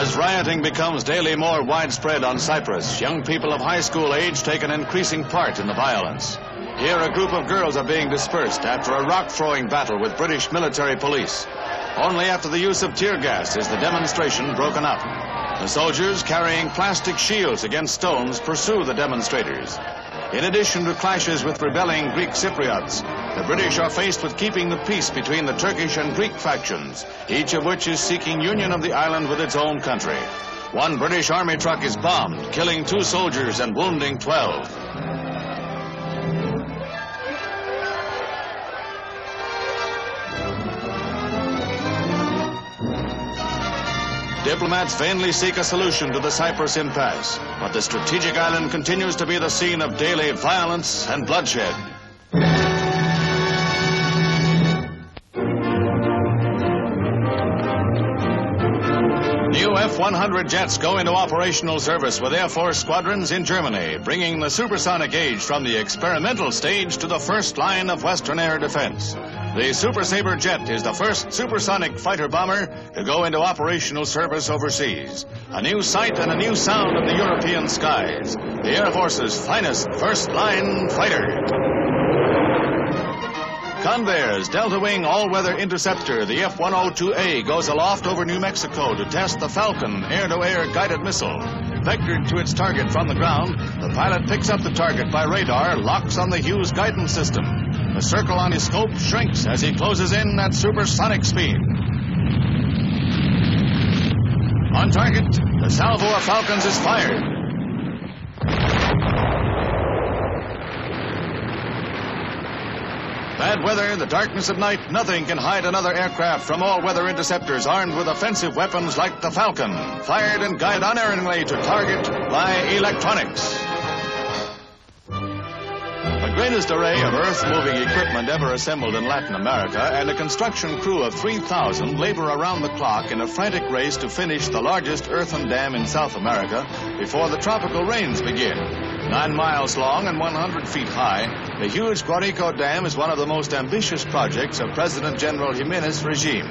As rioting becomes daily more widespread on Cyprus, young people of high school age take an increasing part in the violence. Here, a group of girls are being dispersed after a rock-throwing battle with British military police. Only after the use of tear gas is the demonstration broken up. The soldiers, carrying plastic shields against stones, pursue the demonstrators. In addition to clashes with rebelling Greek Cypriots, the British are faced with keeping the peace between the Turkish and Greek factions, each of which is seeking union of the island with its own country. One British army truck is bombed, killing 2 soldiers and wounding 12. Diplomats vainly seek a solution to the Cyprus impasse, but the strategic island continues to be the scene of daily violence and bloodshed. New F-100 jets go into operational service with Air Force squadrons in Germany, bringing the supersonic age from the experimental stage to the first line of Western air defense. The Super Sabre jet is the first supersonic fighter bomber to go into operational service overseas. A new sight and a new sound of the European skies. The Air Force's finest first-line fighter. Convair's Delta Wing all-weather interceptor, the F-102A, goes aloft over New Mexico to test the Falcon air-to-air guided missile. Vectored to its target from the ground, the pilot picks up the target by radar, locks on the Hughes guidance system. The circle on his scope shrinks as he closes in at supersonic speed. On target, the salvo of Falcons is fired. Bad weather, the darkness of night, nothing can hide another aircraft from all-weather interceptors armed with offensive weapons like the Falcon, fired and guided unerringly to target by electronics. The greatest array of earth-moving equipment ever assembled in Latin America, and a construction crew of 3,000 labor around the clock in a frantic race to finish the largest earthen dam in South America before the tropical rains begin. 9 miles long and 100 feet high, the huge Guarico Dam is one of the most ambitious projects of President General Jimenez's regime.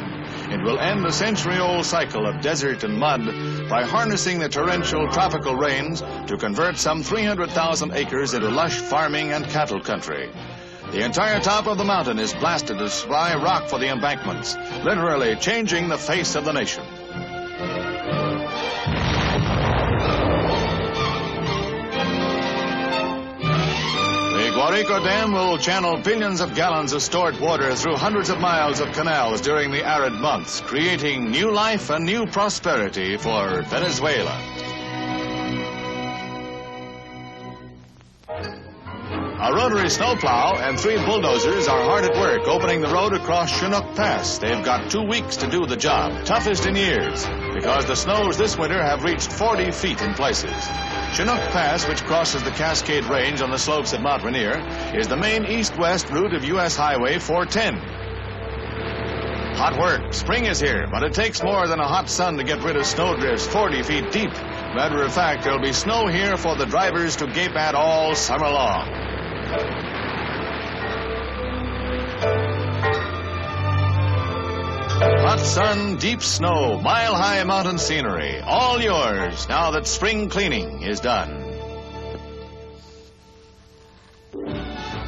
It will end a century-old cycle of desert and mud by harnessing the torrential tropical rains to convert some 300,000 acres into lush farming and cattle country. The entire top of the mountain is blasted to supply rock for the embankments, literally changing the face of the nation. The Guarico Dam will channel billions of gallons of stored water through hundreds of miles of canals during the arid months, creating new life and new prosperity for Venezuela. A rotary snowplow and 3 bulldozers are hard at work opening the road across Chinook Pass. They've got 2 weeks to do the job, toughest in years, because the snows this winter have reached 40 feet in places. Chinook Pass, which crosses the Cascade Range on the slopes of Mount Rainier, is the main east-west route of U.S. Highway 410. Hot work. Spring is here, but it takes more than a hot sun to get rid of snowdrifts 40 feet deep. Matter of fact, there'll be snow here for the drivers to gape at all summer long. Hot sun, deep snow, mile-high mountain scenery, all yours now that spring cleaning is done.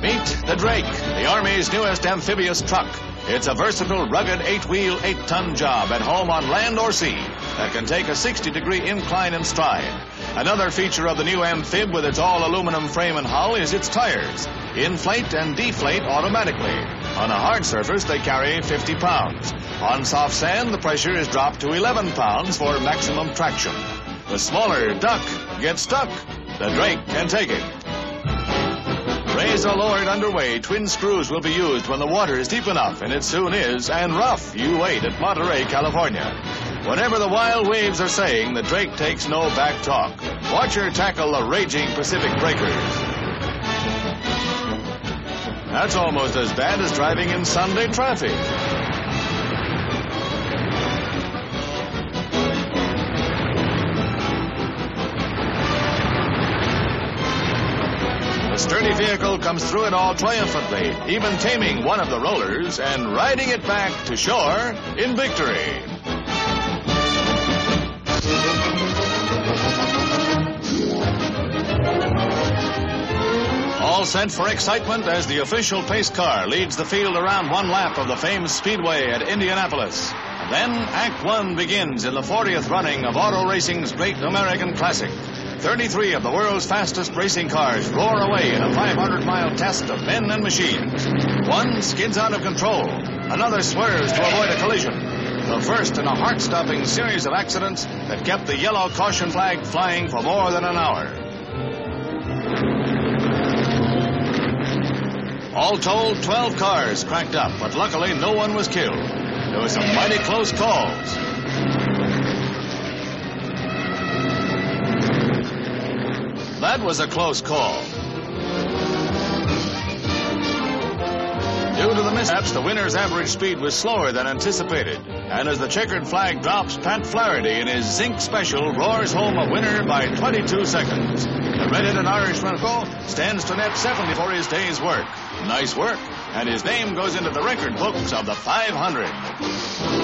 Meet the Drake, the Army's newest amphibious truck. It's a versatile, rugged 8-wheel, 8-ton job at home on land or sea that can take a 60-degree incline in stride. Another feature of the new amphib with its all-aluminum frame and hull is its tires. Inflate and deflate automatically. On a hard surface, they carry 50 pounds. On soft sand, the pressure is dropped to 11 pounds for maximum traction. The smaller duck gets stuck. The Drake can take it. Raised or lowered underway, twin screws will be used when the water is deep enough, and it soon is, and rough. You wait at Monterey, California. Whatever the wild waves are saying, the Drake takes no back talk. Watch her tackle the raging Pacific breakers. That's almost as bad as driving in Sunday traffic. The sturdy vehicle comes through it all triumphantly, even taming one of the rollers and riding it back to shore in victory. All set for excitement as the official pace car leads the field around one lap of the famed speedway at Indianapolis. Then Act 1 begins in the 40th running of auto racing's great American classic. 33 of the world's fastest racing cars roar away in a 500-mile test of men and machines. One skids out of control. Another swerves to avoid a collision. The first in a heart-stopping series of accidents that kept the yellow caution flag flying for more than an hour. All told, 12 cars cracked up, but luckily no one was killed. There were some mighty close calls. That was a close call. Due to the mishaps, the winner's average speed was slower than anticipated. And as the checkered flag drops, Pat Flaherty in his Zinc Special roars home a winner by 22 seconds. The red-headed Irishman stands to net 70 for his day's work. Nice work. And his name goes into the record books of the 500.